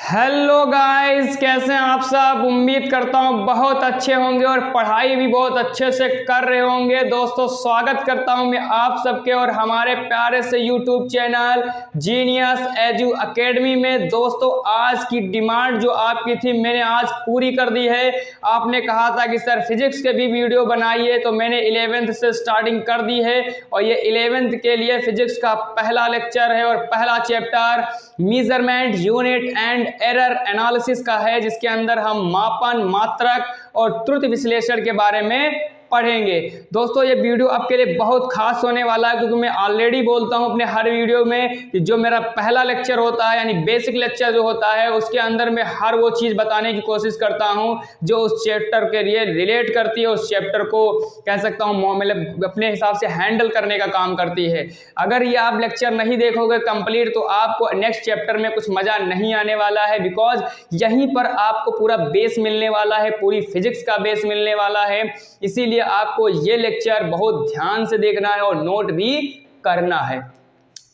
Hello guys, कैसे हैं आप सब। उम्मीद करता हूं बहुत अच्छे होंगे और पढ़ाई भी बहुत अच्छे से कर रहे होंगे। दोस्तों, स्वागत करता हूं मैं आप सबके और हमारे प्यारे से YouTube channel genius edu academy में। दोस्तों, आज की डिमांड जो आपकी थी मैंने आज पूरी कर दी है। आपने कहा था कि सर फिजिक्स के भी वीडियो बनाइए, तो मैंने 11th से स्टार्टिंग कर दी है और ये 11th के लिए फिजिक्स का पहला लेक्चर है और पहला chapter measurement unit and error analysis का है, जिसके अंदर हम मापन, मात्रक और त्रुटि विश्लेषण के बारे में पढ़ेंगे। दोस्तों, ये वीडियो आपके लिए बहुत खास होने वाला है, क्योंकि मैं ऑलरेडी बोलता हूं अपने हर वीडियो में कि जो मेरा पहला लेक्चर होता है यानी बेसिक लेक्चर जो होता है, उसके अंदर मैं हर वो चीज़ बताने की कोशिश करता हूं जो उस चैप्टर के लिए रिलेट करती है, उस चैप्टर को कह सकता हूँ मतलब अपने हिसाब से हैंडल करने का काम करती है। अगर ये आप लेक्चर नहीं देखोगे कंप्लीट, तो आपको नेक्स्ट चैप्टर में कुछ मज़ा नहीं आने वाला है, बिकॉज यहीं पर आपको पूरा बेस मिलने वाला है, पूरी फिजिक्स का बेस मिलने वाला है। इसीलिए आपको ये लेक्चर बहुत ध्यान से देखना है और नोट भी करना है।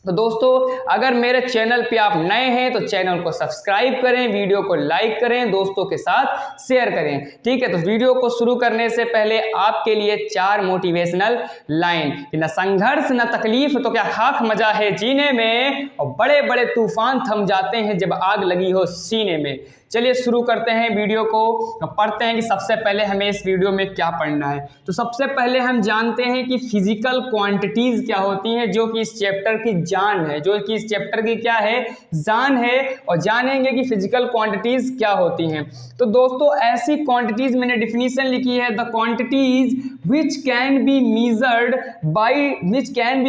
तो दोस्तों, अगर मेरे चैनल पे आप नए हैं तो चैनल को सब्सक्राइब करें, वीडियो को लाइक करें, दोस्तों के साथ शेयर करें। ठीक है, तो वीडियो को शुरू करने से पहले आपके लिए 4 मोटिवेशनल लाइन कि न संघर्ष न तकलीफ तो क्या खाक मजा है जीने में, और बड़े बड़े तूफान थम जाते हैं जब आग लगी हो सीने में। चलिए शुरू करते हैं वीडियो को। पढ़ते हैं कि सबसे पहले हमें इस वीडियो में क्या पढ़ना है। तो सबसे पहले हम जानते हैं कि फिजिकल क्वांटिटीज क्या होती हैं, जो कि इस चैप्टर की जान है, जो कि इस चैप्टर की क्या है, जान है। और जानेंगे कि फिजिकल क्वांटिटीज क्या होती हैं। तो दोस्तों, ऐसी क्वांटिटीज मैंने डिफिनीशन लिखी है, the quantities which can be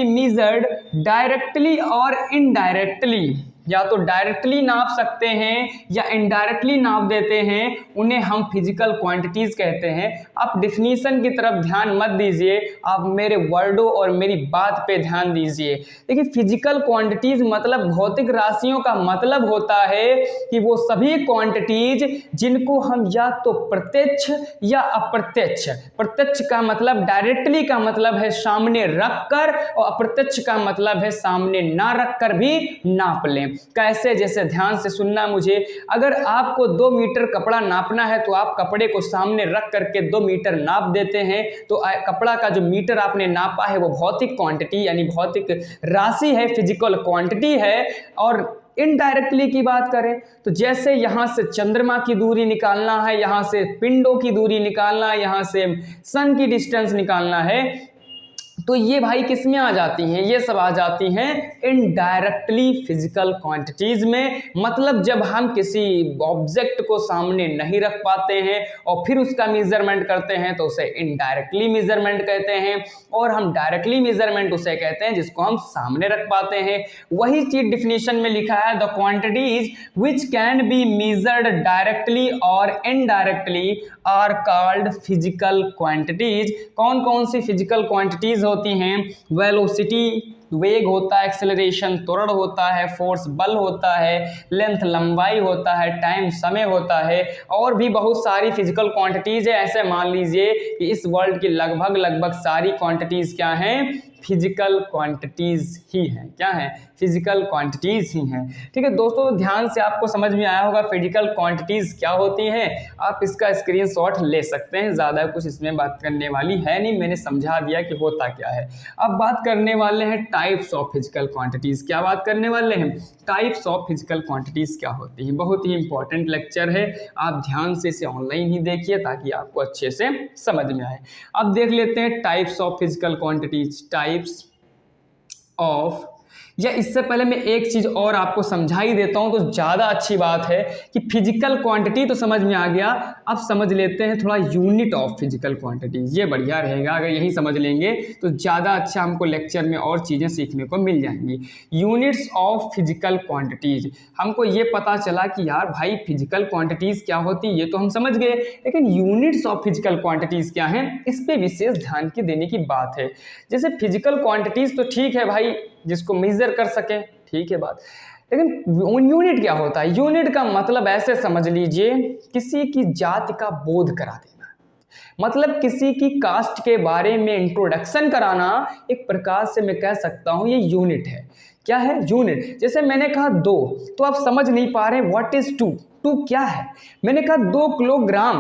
measured directly और इनडायरेक्टली, या तो डायरेक्टली नाप सकते हैं या इनडायरेक्टली नाप देते हैं, उन्हें हम फिजिकल क्वांटिटीज कहते हैं। आप डिफिनीशन की तरफ ध्यान मत दीजिए, आप मेरे वर्डों और मेरी बात पे ध्यान दीजिए। देखिए, फिजिकल क्वांटिटीज मतलब भौतिक राशियों का मतलब होता है कि वो सभी क्वांटिटीज जिनको हम या तो प्रत्यक्ष या अप्रत्यक्ष, प्रत्यक्ष का मतलब डायरेक्टली का मतलब है सामने रखकर, और अप्रत्यक्ष का मतलब है सामने ना रखकर भी नाप लें। कैसे? जैसे ध्यान से सुनना मुझे। अगर आपको 2 मीटर कपड़ा नापना है तो आप कपड़े को सामने रख करके 2 मीटर नाप देते हैं, तो कपड़ा का जो मीटर आपने नापा है वो भौतिक क्वांटिटी यानी भौतिक राशि है, फिजिकल क्वांटिटी है। और इनडायरेक्टली की बात करें तो जैसे यहाँ से चंद्रमा की दूरी निकालना है, यहाँ से पिंडों की दूरी निकालना है, यहाँ से सन की डिस्टेंस निकालना है, तो ये भाई किस में आ जाती हैं? ये सब आ जाती हैं इनडायरेक्टली फिजिकल क्वांटिटीज में। मतलब जब हम किसी ऑब्जेक्ट को सामने नहीं रख पाते हैं और फिर उसका मेजरमेंट करते हैं तो उसे इनडायरेक्टली मेजरमेंट कहते हैं, और हम डायरेक्टली मेजरमेंट उसे कहते हैं जिसको हम सामने रख पाते हैं। वही चीज डिफिनीशन में लिखा है, the quantities which can be measured directly और indirectly are called physical quantities. कौन कौन सी फिजिकल क्वांटिटीज होती हैं? वेलोसिटी वेग होता है, एक्सेलरेशन त्वरण होता है, फोर्स बल होता है, लेंथ लंबाई होता है, टाइम समय होता है, और भी बहुत सारी फिजिकल क्वांटिटीज है। ऐसे मान लीजिए कि इस वर्ल्ड की लगभग सारी क्वांटिटीज क्या हैं? फिजिकल क्वांटिटीज ही हैं। क्या है? फिजिकल क्वांटिटीज ही हैं। ठीक है दोस्तों, ध्यान से आपको समझ में आया होगा फिजिकल क्वांटिटीज क्या होती हैं। आप इसका स्क्रीनशॉट ले सकते हैं, ज़्यादा कुछ इसमें बात करने वाली है नहीं, मैंने समझा दिया कि होता क्या है। अब बात करने वाले हैं टाइप्स ऑफ फिजिकल क्वांटिटीज। क्या बात करने वाले हैं? टाइप्स ऑफ फिजिकल क्वांटिटीज क्या होती हैं। बहुत ही इंपॉर्टेंट लेक्चर है, आप ध्यान से इसे ऑनलाइन ही देखिए ताकि आपको अच्छे से समझ में आए। अब देख लेते हैं types of physical quantities. Types of, या इससे पहले मैं एक चीज़ और आपको समझा ही देता हूं तो ज़्यादा अच्छी बात है कि फिजिकल क्वांटिटी तो समझ में आ गया, अब समझ लेते हैं थोड़ा यूनिट ऑफ फिजिकल क्वांटिटी। ये बढ़िया रहेगा, अगर यही समझ लेंगे तो ज़्यादा अच्छा हमको लेक्चर में और चीज़ें सीखने को मिल जाएंगी। यूनिट्स ऑफ फिजिकल क्वांटिटीज, हमको ये पता चला कि यार भाई फिजिकल क्वांटिटीज़ क्या होती है ये तो हम समझ गए, लेकिन यूनिट्स ऑफ फिजिकल क्वांटिटीज़ क्या हैं, इस पर विशेष ध्यान की देने की बात है। जैसे फिजिकल क्वांटिटीज़ तो ठीक है भाई, जिसको मेजर कर सकें, ठीक है बात, लेकिन यूनिट क्या होता है? यूनिट का मतलब ऐसे समझ लीजिए, किसी की जाति का बोध करा देना, मतलब किसी की कास्ट के बारे में इंट्रोडक्शन कराना, एक प्रकार से मैं कह सकता हूं ये यूनिट है। क्या है? यूनिट। जैसे मैंने कहा 2, तो आप समझ नहीं पा रहे व्हाट इज 2, 2 क्या है। मैंने कहा 2 किलोग्राम,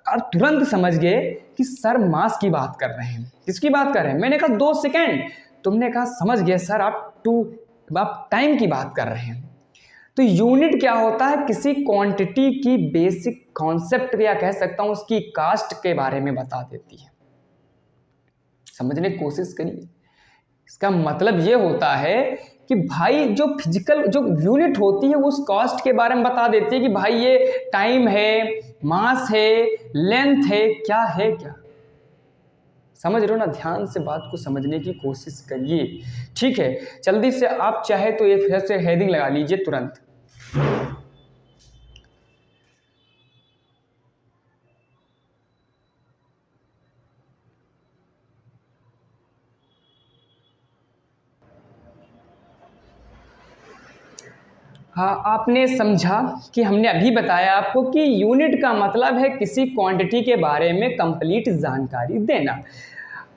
और तुरंत समझ गए कि सर मास की बात कर रहे हैं। किसकी बात कर रहे हैं? मैंने कहा 2 सेकेंड, तुमने कहा समझ गए सर आप टाइम की बात कर रहे हैं। तो यूनिट क्या होता है? किसी क्वांटिटी की बेसिक कॉन्सेप्ट, या कह सकता हूं उसकी कास्ट के बारे में बता देती है। समझने की कोशिश करिए। इसका मतलब ये होता है कि भाई जो फिजिकल जो यूनिट होती है वो उस कॉस्ट के बारे में बता देती है कि भाई ये टाइम है, मास है, लेंथ है, क्या है क्या। समझ रहे हो ना? ध्यान से बात को समझने की कोशिश करिए। ठीक है, जल्दी से आप चाहे तो ये फिर से हेडिंग लगा लीजिए तुरंत। हाँ, आपने समझा कि हमने अभी बताया आपको कि यूनिट का मतलब है किसी क्वांटिटी के बारे में कंप्लीट जानकारी देना।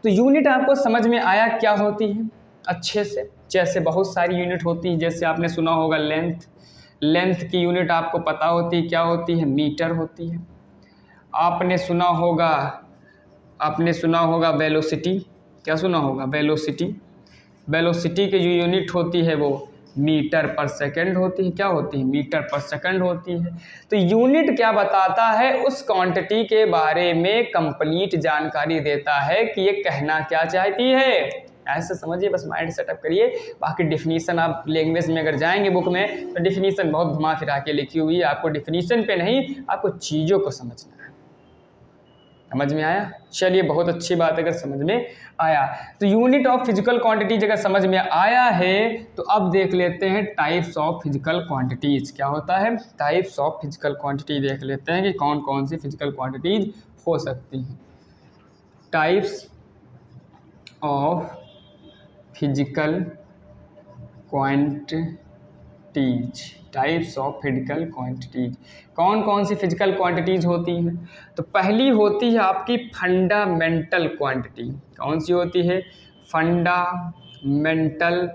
तो यूनिट आपको समझ में आया क्या होती है अच्छे से? जैसे बहुत सारी यूनिट होती है, जैसे आपने सुना होगा लेंथ। लेंथ की यूनिट आपको पता होती है क्या होती है? मीटर होती है। आपने सुना होगा वेलोसिटी। क्या सुना होगा? वेलोसिटी। वेलोसिटी की जो यूनिट होती है वो मीटर पर सेकंड होती है। क्या होती है? मीटर पर सेकंड होती है। तो यूनिट क्या बताता है? उस क्वांटिटी के बारे में कंप्लीट जानकारी देता है कि ये कहना क्या चाहती है। ऐसे समझिए, बस माइंड सेटअप करिए। बाकी डिफिनीशन आप लैंग्वेज में अगर जाएंगे बुक में तो डिफिनीशन बहुत घुमा फिरा के लिखी हुई है। आपको डिफिनीशन पे नहीं, आपको चीज़ों को समझना है। समझ में आया? चलिए, बहुत अच्छी बात अगर समझ में आया। तो यूनिट ऑफ फिजिकल क्वांटिटीज अगर समझ में आया है तो अब देख लेते हैं टाइप्स ऑफ फिजिकल क्वांटिटीज। क्या होता है? टाइप्स ऑफ फिजिकल क्वांटिटी देख लेते हैं कि कौन कौन सी फिजिकल क्वांटिटीज हो सकती हैं। Types of physical quantities. Types of physical quantities, कौन कौन सी फिजिकल क्वांटिटीज होती हैं? तो पहली होती है आपकी फंडामेंटल क्वांटिटी। कौन सी होती है? Fundamental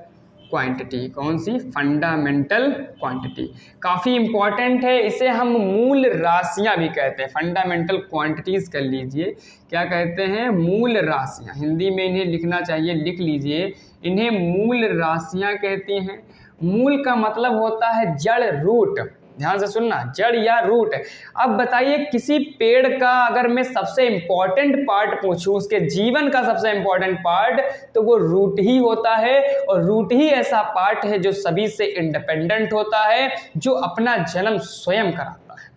quantity. कौन सी? Fundamental quantity. काफ़ी इंपॉर्टेंट है, इसे हम मूल राशियां भी कहते हैं। फंडामेंटल क्वांटिटीज कर लीजिए, क्या कहते हैं? मूल राशियां। हिंदी में इन्हें लिखना चाहिए, लिख लीजिए, इन्हें मूल राशियां कहती हैं। मूल का मतलब होता है जड़, रूट। ध्यान से सुनना, जड़ या रूट। अब बताइए, किसी पेड़ का अगर मैं सबसे इंपॉर्टेंट पार्ट पूछूं, उसके जीवन का सबसे इंपॉर्टेंट पार्ट, तो वो रूट ही होता है। और रूट ही ऐसा पार्ट है जो सभी से इंडिपेंडेंट होता है, जो अपना जन्म स्वयं कराता है।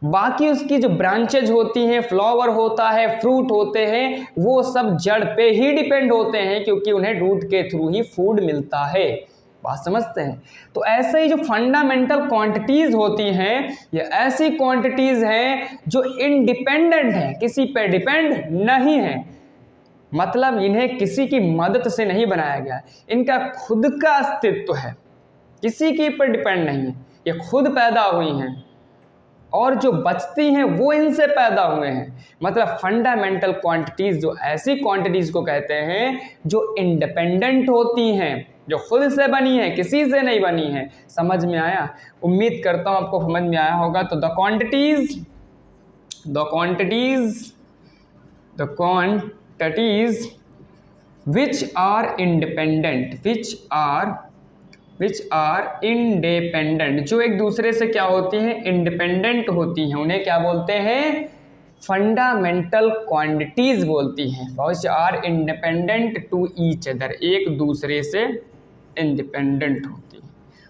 बाकी उसकी जो ब्रांचेज होती हैं, फ्लावर होता है, फ्रूट होते हैं, वो सब जड़ पे ही डिपेंड होते हैं, क्योंकि उन्हें रूट के थ्रू ही फूड मिलता है। बात समझते हैं? तो ऐसे ही जो फंडामेंटल क्वांटिटीज होती हैं, ये ऐसी क्वांटिटीज हैं जो इंडिपेंडेंट हैं, किसी पे डिपेंड नहीं है। मतलब इन्हें किसी की मदद से नहीं बनाया गया, इनका खुद का अस्तित्व है, किसी के ऊपर डिपेंड नहीं है, ये खुद पैदा हुई हैं और जो बचती हैं वो इनसे पैदा हुए हैं। मतलब फंडामेंटल क्वांटिटीज जो ऐसी क्वांटिटीज को कहते हैं जो इंडिपेंडेंट होती हैं, जो खुद से बनी है, किसी से नहीं बनी है। समझ में आया? उम्मीद करता हूं आपको समझ में आया होगा। तो the quantities which are independent, जो एक दूसरे से क्या होती हैं? इंडिपेंडेंट होती हैं, उन्हें क्या बोलते हैं? फंडामेंटल क्वांटिटीज बोलती हैं। Which are independent to each other, एक दूसरे से इंडिपेंडेंट होती है।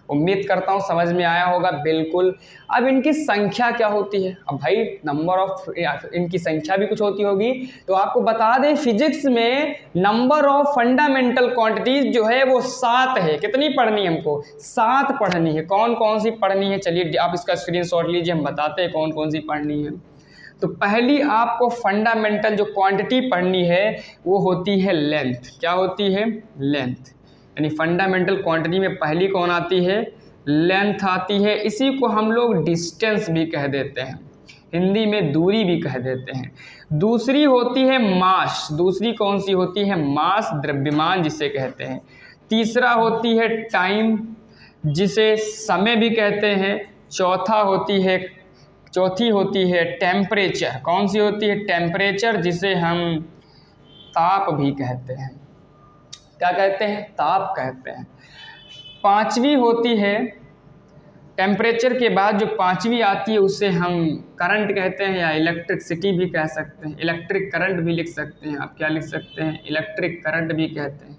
उम्मीद करता हूँ समझ में आया होगा। बिल्कुल। अब इनकी संख्या क्या होती है? अब भाई नंबर ऑफ, इनकी संख्या भी कुछ होती होगी। तो आपको बता दें, फिजिक्स में नंबर ऑफ फंडामेंटल क्वांटिटीज जो है वो 7 है। कितनी पढ़नी है हमको? 7 पढ़नी है। कौन कौन सी पढ़नी है? चलिए आप इसका स्क्रीनशॉट लीजिए, हम बताते हैं कौन कौन सी पढ़नी है। तो पहली आपको फंडामेंटल जो क्वांटिटी पढ़नी है वो होती है लेंथ। क्या होती है? लेंथ। यानी फंडामेंटल क्वांटिटी में पहली कौन आती है? लेंथ आती है। इसी को हम लोग डिस्टेंस भी कह देते हैं, हिंदी में दूरी भी कह देते हैं। दूसरी होती है मास। दूसरी कौन सी होती है? मास, द्रव्यमान जिसे कहते हैं। तीसरा होती है टाइम, जिसे समय भी कहते हैं। चौथी होती है टेम्परेचर। कौन सी होती है? टेम्परेचर, जिसे हम ताप भी कहते हैं। क्या कहते हैं? ताप कहते हैं। पांचवी होती है, टेम्परेचर के बाद जो पांचवी आती है उसे हम करंट कहते हैं, या इलेक्ट्रिसिटी भी कह सकते हैं। इलेक्ट्रिक करंट भी लिख सकते हैं आप। क्या लिख सकते हैं? इलेक्ट्रिक करंट भी कहते हैं।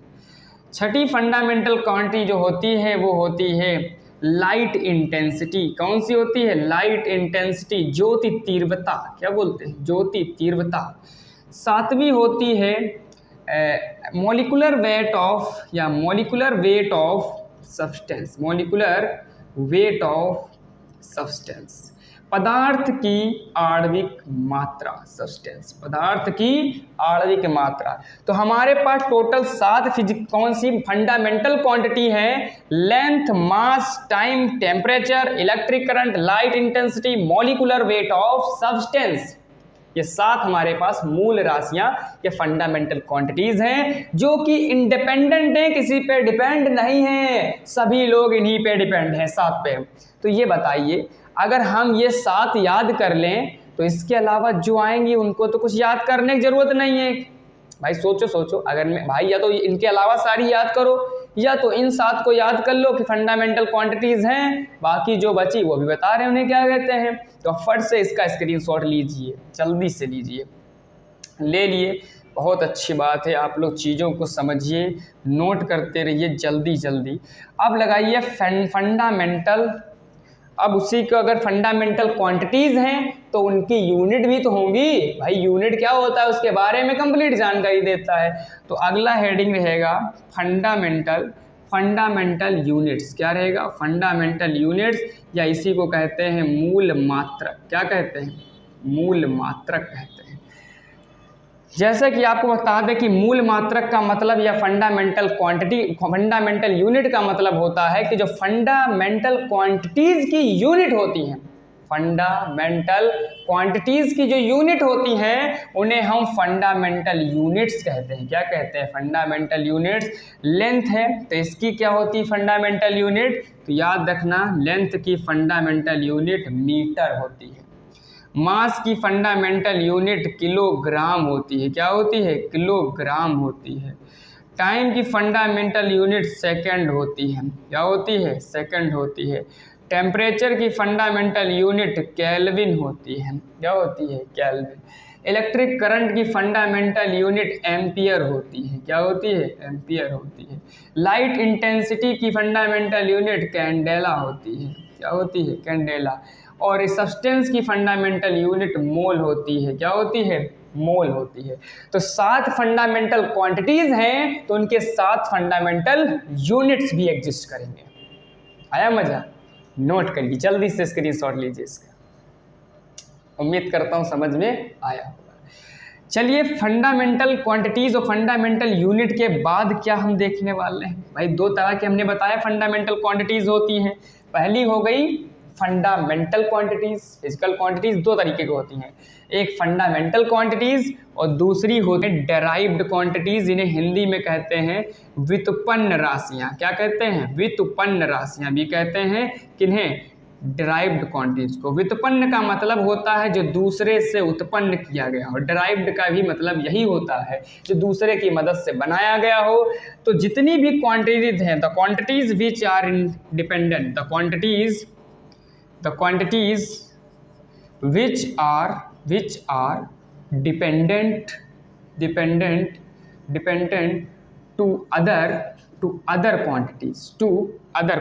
छठी फंडामेंटल क्वांटिटी जो होती है वो होती है लाइट इंटेंसिटी। कौन सी होती है? लाइट इंटेंसिटी, ज्योति तीव्रता। क्या बोलते हैं? ज्योति तीव्रता। सातवीं होती है मॉलिक्यूलर वेट ऑफ, या molecular weight of substance. Molecular weight of substance, पदार्थ की आणविक मात्रा। सब्सटेंस, पदार्थ की आणविक मात्रा। तो हमारे पास टोटल 7 कौन सी फंडामेंटल क्वांटिटी है? Length, mass, time, temperature, electric current, light intensity, molecular weight of substance. ये 7 हमारे पास मूल राशियां या फंडामेंटल क्वांटिटीज हैं, जो कि इंडिपेंडेंट हैं, किसी पे डिपेंड नहीं है। सभी लोग इन्हीं पे डिपेंड हैं, 7 पे। तो ये बताइए, अगर हम ये 7 याद कर लें तो इसके अलावा जो आएंगी उनको तो कुछ याद करने की जरूरत नहीं है। भाई सोचो, अगर मैं भाई या तो इनके अलावा सारी याद करो, या तो इन 7 को याद कर लो कि फंडामेंटल क्वांटिटीज हैं, बाकी जो बची वो भी बता रहे हैं उन्हें क्या कहते हैं। तो फट से इसका स्क्रीनशॉट लीजिए, जल्दी से लीजिए। ले लिए, बहुत अच्छी बात है। आप लोग चीज़ों को समझिए, नोट करते रहिए जल्दी जल्दी। अब लगाइए फंडामेंटल। अब उसी को अगर फंडामेंटल क्वांटिटीज़ हैं तो उनकी यूनिट भी तो होंगी। भाई यूनिट क्या होता है उसके बारे में कंप्लीट जानकारी देता है। तो अगला हेडिंग रहेगा फंडामेंटल यूनिट्स। क्या रहेगा? फंडामेंटल यूनिट्स, या इसी को कहते हैं मूल मात्रक। क्या कहते हैं? मूल मात्रक कहते हैं। जैसे कि आपको बता दें कि मूल मात्रक का मतलब या फंडामेंटल यूनिट का मतलब होता है कि जो फंडामेंटल क्वांटिटीज़ की यूनिट होती हैं, फंडामेंटल क्वांटिटीज़ की जो यूनिट होती हैं उन्हें हम फंडामेंटल यूनिट्स कहते हैं। क्या कहते हैं? Fundamental units. लेंथ है तो इसकी क्या होती है फंडामेंटल यूनिट? तो याद रखना, लेंथ की फंडामेंटल यूनिट मीटर होती है। मास की फंडामेंटल यूनिट किलोग्राम होती है। क्या होती है? किलोग्राम होती है। टाइम की फंडामेंटल यूनिट सेकंड होती है। क्या होती है? सेकंड होती है। टेम्परेचर की फंडामेंटल यूनिट केल्विन होती है। क्या होती है? केल्विन। इलेक्ट्रिक करंट की फंडामेंटल यूनिट एम्पियर होती है। क्या होती है? एम्पियर होती है। लाइट इंटेंसिटी की फंडामेंटल यूनिट कैंडेला होती है। क्या होती है? कैंडेला। और इस सब्सटेंस की फंडामेंटल यूनिट मोल होती है। क्या होती है? मोल होती है। तो 7 फंडामेंटल क्वांटिटीज हैं तो उनके 7 फंडामेंटल यूनिट्स भी एग्जिस्ट करेंगे। आया मजा? नोट करिए, जल्दी से स्क्रीनशॉट लीजिए इसका। उम्मीद करता हूं समझ में आया होगा। चलिए, फंडामेंटल क्वांटिटीज और फंडामेंटल यूनिट के बाद क्या हम देखने वाले हैं? भाई 2 तरह के हमने बताया फंडामेंटल क्वांटिटीज होती हैं। पहली हो गई फंडामेंटल क्वांटिटीज। फिजिकल क्वांटिटीज 2 तरीके की होती हैं, एक फंडामेंटल क्वांटिटीज और दूसरी होती है डेराइव्ड क्वांटिटीज। इन्हें हिंदी में कहते हैं व्युत्पन्न राशियां। क्या कहते हैं? व्युत्पन्न राशियां भी कहते हैं। किन्हें? डेराइव्ड क्वांटिटीज को। व्युत्पन्न का मतलब होता है जो दूसरे से उत्पन्न किया गया हो। डेराइव्ड का भी मतलब यही होता है जो दूसरे की मदद से बनाया गया हो। तो जितनी भी क्वांटिटीज हैं, the quantities which are independent, the quantities which are dependent to other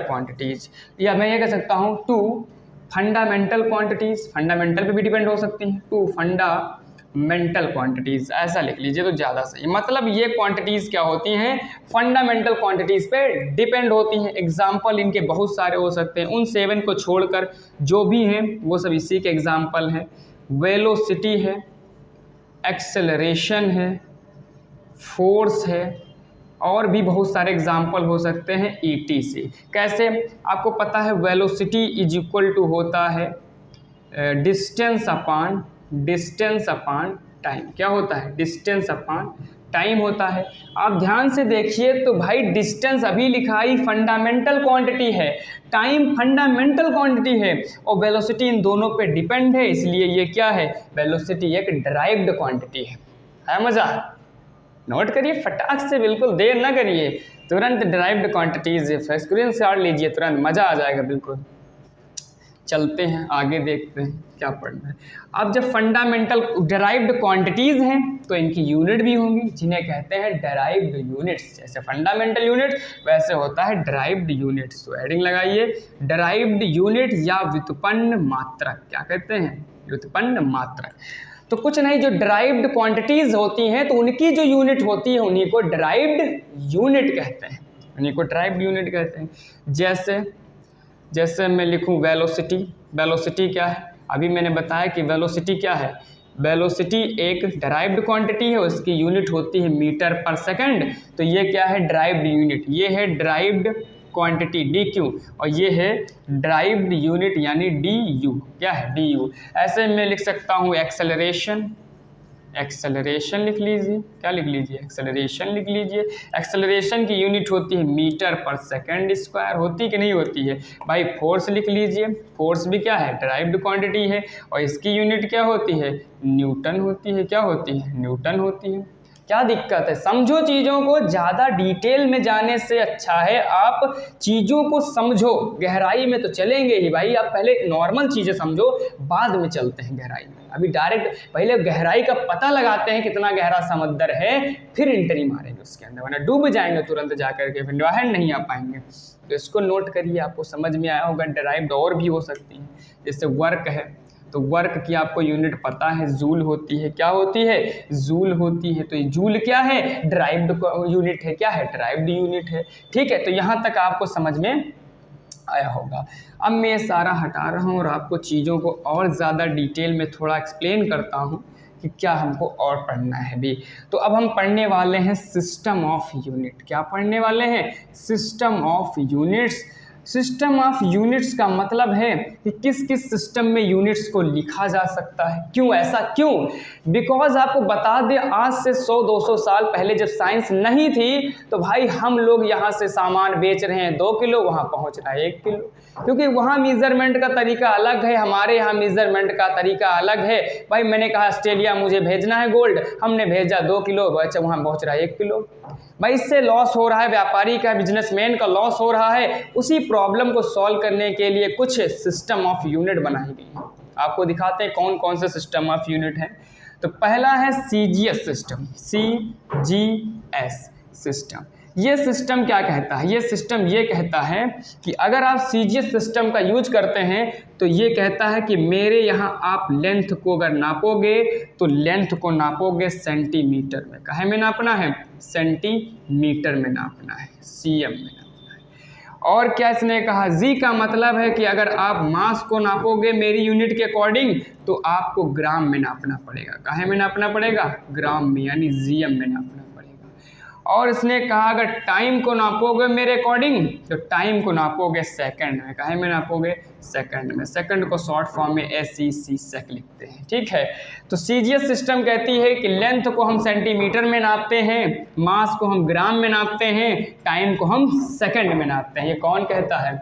quantities, या मैं ये कह सकता हूँ टू फंडामेंटल क्वांटिटीज। फंडामेंटल पे भी डिपेंड हो सकती हैं। टू फंडामेंटल क्वांटिटीज, ऐसा लिख लीजिए तो ज़्यादा सही। मतलब ये क्वांटिटीज़ क्या होती हैं? फंडामेंटल क्वांटिटीज़ पे डिपेंड होती हैं। एग्जाम्पल इनके बहुत सारे हो सकते हैं, उन 7 को छोड़कर जो भी हैं वो सब इसी के एग्जाम्पल हैं। वेलोसिटी है, एक्सेलरेशन है, फोर्स है, और भी बहुत सारे एग्जाम्पल हो सकते हैं ETC। कैसे? आपको पता है वेलोसिटी इज इक्वल टू होता है डिस्टेंस अपॉन टाइम। क्या होता है? डिस्टेंस अपॉन टाइम होता है। आप ध्यान से देखिए तो भाई डिस्टेंस अभी लिखा ही फंडामेंटल क्वांटिटी है, टाइम फंडामेंटल क्वांटिटी है, और वेलोसिटी इन दोनों पे डिपेंड है, इसलिए ये क्या है? वेलोसिटी एक डिराइव्ड क्वांटिटी है मजा? नोट करिए फटाक से, बिल्कुल देर ना करिए, तुरंत डिराइव्ड क्वांटिटीज स्क्रीनशॉट लीजिए, तुरंत मज़ा आ जाएगा बिल्कुल। चलते हैं आगे, देखते हैं क्या पढ़ना है। अब जब फंडामेंटल डिराइव्ड क्वांटिटीज़ हैं तो इनकी यूनिट भी होंगी, जिन्हें कहते हैं डिराइव्ड यूनिट्स। जैसे फंडामेंटल यूनिट वैसे होता है डिराइव्ड यूनिट्स। तो हेडिंग लगाइए, डिराइव्ड यूनिट या व्युत्पन्न मात्रक। क्या कहते हैं? व्युत्पन्न मात्रक। तो कुछ नहीं, जो डिराइव्ड क्वांटिटीज़ होती हैं तो उनकी जो यूनिट होती है उन्हीं को डिराइव्ड यूनिट कहते हैं, उन्हीं को डिराइव्ड यूनिट कहते हैं। जैसे मैं लिखूं वेलोसिटी। वेलोसिटी क्या है? अभी मैंने बताया कि वेलोसिटी क्या है? वेलोसिटी एक डिराइव्ड क्वांटिटी है, उसकी यूनिट होती है मीटर पर सेकंड। तो ये क्या है? Derived unit. ये है डिराइव्ड क्वांटिटी dq, और ये है डिराइव्ड यूनिट यानी du। क्या है? du। ऐसे मैं लिख सकता हूँ एक्सेलरेशन। एक्सेलरेशन लिख लीजिए। क्या लिख लीजिए? एक्सेलरेशन लिख लीजिए। एक्सेलरेशन की यूनिट होती है मीटर पर सेकंड स्क्वायर। होती कि नहीं होती है भाई? फोर्स लिख लीजिए। फोर्स भी क्या है? डिराइव्ड क्वांटिटी है, और इसकी यूनिट क्या होती है? न्यूटन होती है। क्या होती है? न्यूटन होती है। क्या दिक्कत है? समझो चीज़ों को, ज़्यादा डिटेल में जाने से अच्छा है आप चीज़ों को समझो। गहराई में तो चलेंगे ही भाई, आप पहले नॉर्मल चीज़ें समझो, बाद में चलते हैं गहराई में। अभी डायरेक्ट पहले गहराई का पता लगाते हैं कितना गहरा समंदर है, फिर एंट्री मारेंगे उसके अंदर, वरना डूब जाएंगे तुरंत जा करके, फिर बाहर नहीं आ पाएंगे। तो इसको नोट करिए, आपको समझ में आया होगा। डिराइव्ड और भी हो सकती है, जैसे वर्क है, तो वर्क की आपको यूनिट पता है, जूल होती है। क्या होती है? जूल होती है। तो ये जूल क्या है? डिराइव्ड यूनिट है। क्या है? डिराइव्ड यूनिट है। ठीक है, तो यहाँ तक आपको समझ में आया होगा। अब मैं ये सारा हटा रहा हूँ और आपको चीज़ों को और ज़्यादा डिटेल में थोड़ा एक्सप्लेन करता हूँ कि क्या हमको और पढ़ना है भी। तो अब हम पढ़ने वाले हैं सिस्टम ऑफ यूनिट। क्या पढ़ने वाले हैं? System of units. System of units का मतलब है कि किस किस सिस्टम में यूनिट्स को लिखा जा सकता है। क्यों? ऐसा क्यों? बिकॉज आपको बता दें, आज से 100-200 साल पहले जब साइंस नहीं थी तो भाई हम लोग यहाँ से सामान बेच रहे हैं 2 किलो, वहाँ पहुँच रहा है 1 किलो, क्योंकि वहाँ मेज़रमेंट का तरीका अलग है, हमारे यहाँ मेज़रमेंट का तरीका अलग है। भाई मैंने कहा ऑस्ट्रेलिया मुझे भेजना है गोल्ड, हमने भेजा 2 किलो, बच्चा वहाँ पहुँच रहा है 1 किलो। भाई इससे लॉस हो रहा है, व्यापारी का, बिजनेसमैन का लॉस हो रहा है। उसी प्रॉब्लम को सॉल्व करने के लिए कुछ सिस्टम ऑफ यूनिट बनाई गई है। आपको दिखाते हैं कौन कौन से सिस्टम ऑफ यूनिट है। तो पहला है CGS सिस्टम। CGS system. ये सिस्टम क्या कहता है? ये सिस्टम ये कहता है कि अगर आप CGS सिस्टम का यूज करते हैं तो ये कहता है कि मेरे यहाँ आप लेंथ को अगर नापोगे तो लेंथ को नापोगे सेंटीमीटर में। काहे में नापना है? सेंटीमीटर में नापना है, CM में नापना है। और क्या इसने कहा? G का मतलब है कि अगर आप मास को नापोगे मेरी यूनिट के अकॉर्डिंग तो आपको ग्राम में नापना पड़ेगा। काहे में नापना पड़ेगा? ग्राम में, यानी GM में नापना। और इसने कहा अगर टाइम को नापोगे मेरे अकॉर्डिंग तो टाइम को नापोगे सेकंड में। काहे में नापोगे? सेकंड में। सेकंड को शॉर्ट फॉर्म में SEC सेक लिखते हैं। ठीक है, तो CGS सिस्टम कहती है कि लेंथ को हम सेंटीमीटर में नापते हैं, मास को हम ग्राम में नापते हैं, टाइम को हम सेकंड में नापते हैं। ये कौन कहता है?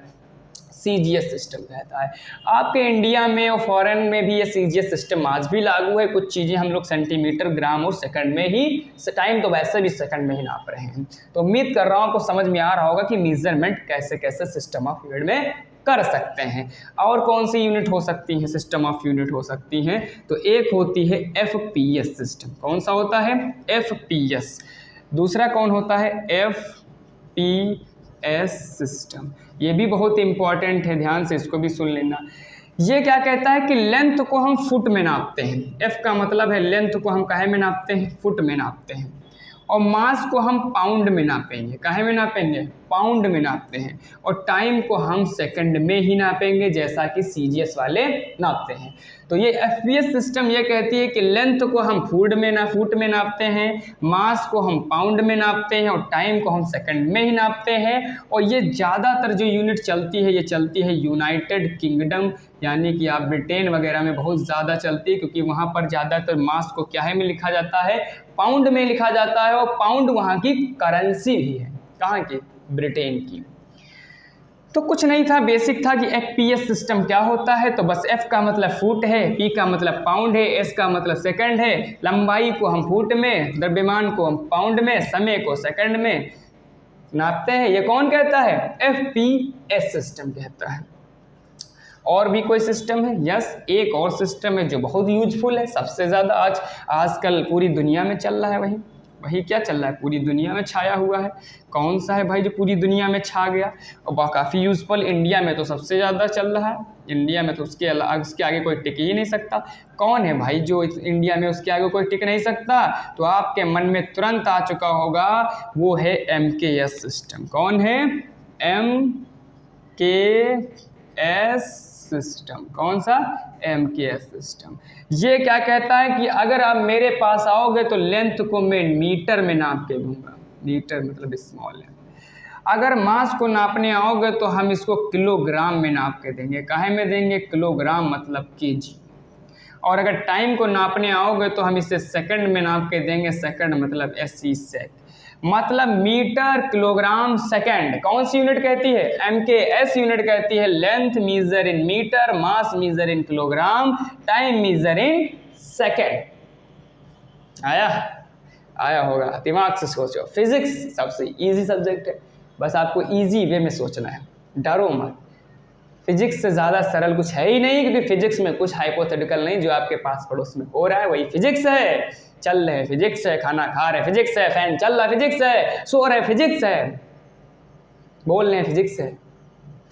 CGS सिस्टम कहता है। आपके इंडिया में और फॉरेन में भी ये CGS सिस्टम आज भी लागू है। कुछ चीज़ें हम लोग सेंटीमीटर, ग्राम और सेकंड में ही, टाइम तो वैसे भी सेकंड में ही नाप रहे हैं। तो उम्मीद कर रहा हूँ आपको समझ में आ रहा होगा कि मेजरमेंट कैसे कैसे सिस्टम ऑफ यूनिट में कर सकते हैं। और कौन सी यूनिट हो सकती है? सिस्टम ऑफ यूनिट हो सकती हैं। तो एक होती है FPS सिस्टम। कौन सा होता है? FPS। दूसरा कौन होता है? FPS system. ये भी बहुत इंपॉर्टेंट है, ध्यान से इसको भी सुन लेना। ये क्या कहता है कि लेंथ को हम फुट में नापते हैं। F का मतलब है लेंथ को हम काहे में नापते हैं? फुट में नापते हैं। और मास को हम पाउंड में नापेंगे। काहे में नापेंगे? पाउंड में नापते हैं और टाइम को हम सेकंड में ही नापेंगे जैसा कि सीजीएस वाले नापते हैं। तो ये एफपीएस सिस्टम ये कहती है कि लेंथ को हम फुट में नापते हैं, मास को हम पाउंड में नापते हैं और टाइम को हम सेकंड में ही नापते हैं। और ये ज़्यादातर जो यूनिट चलती है ये चलती है यूनाइटेड किंगडम, यानी कि आप ब्रिटेन वगैरह में बहुत ज़्यादा चलती है, क्योंकि वहाँ पर ज़्यादातर मास को क्या है में लिखा जाता है, पाउंड में लिखा जाता है, और पाउंड वहाँ की करेंसी भी है। कहाँ की? ब्रिटेन की। तो कुछ नहीं था, बेसिक था कि एफपीएस सिस्टम क्या होता है। तो बस एफ का मतलब फुट है, पी का मतलब पाउंड है, एस का मतलब सेकंड है, लंबाई को हम फुट में, द्रव्यमान को हम पाउंड में, समय को सेकंड में नापते हैं। ये कौन कहता है? एफपीएस सिस्टम कहता है। और भी कोई सिस्टम है? यस, एक और सिस्टम है जो बहुत यूजफुल है, सबसे ज़्यादा आजकल पूरी दुनिया में चल रहा है। वही क्या चल रहा है? पूरी दुनिया में छाया हुआ है। कौन सा है भाई जो पूरी दुनिया में छा गया और काफ़ी यूजफुल? इंडिया में तो सबसे ज़्यादा चल रहा है। इंडिया में तो उसके आगे कोई टिक ही नहीं सकता। कौन है भाई जो इंडिया में उसके आगे कोई टिक नहीं सकता? तो आपके मन में तुरंत आ चुका होगा, वो है MKS सिस्टम। कौन है? MKS system. कौन सा? MKS system. ये क्या कहता है कि अगर आप मेरे पास आओगे तो लेंथ को मैं मीटर में नाप के दूंगा। मीटर मतलब स्मॉल है। अगर मास को नापने आओगे तो हम इसको किलोग्राम में नाप के देंगे। काहे में देंगे? किलोग्राम मतलब केजी। और अगर टाइम को नापने आओगे तो हम इसे सेकंड में नाप के देंगे। सेकंड मतलब SE सेक, मतलब मीटर किलोग्राम सेकंड। कौन सी यूनिट कहती है? MKS यूनिट कहती है। Length measure in metre, mass measure in kilogram, time measure in second. आया होगा, दिमाग से सोचो। फिजिक्स सबसे इजी सब्जेक्ट है, बस आपको इजी वे में सोचना है, डरो मत। फिजिक्स से ज़्यादा सरल कुछ है ही नहीं, क्योंकि फिजिक्स में कुछ हाइपोथेटिकल नहीं, जो आपके पास पड़ोस में हो रहा है वही फिजिक्स है। चल रहे फिजिक्स है, खाना खा रहे फिजिक्स है, फैन चल रहा फिजिक्स है, सो रहे फिजिक्स है, बोल रहे फिजिक्स है,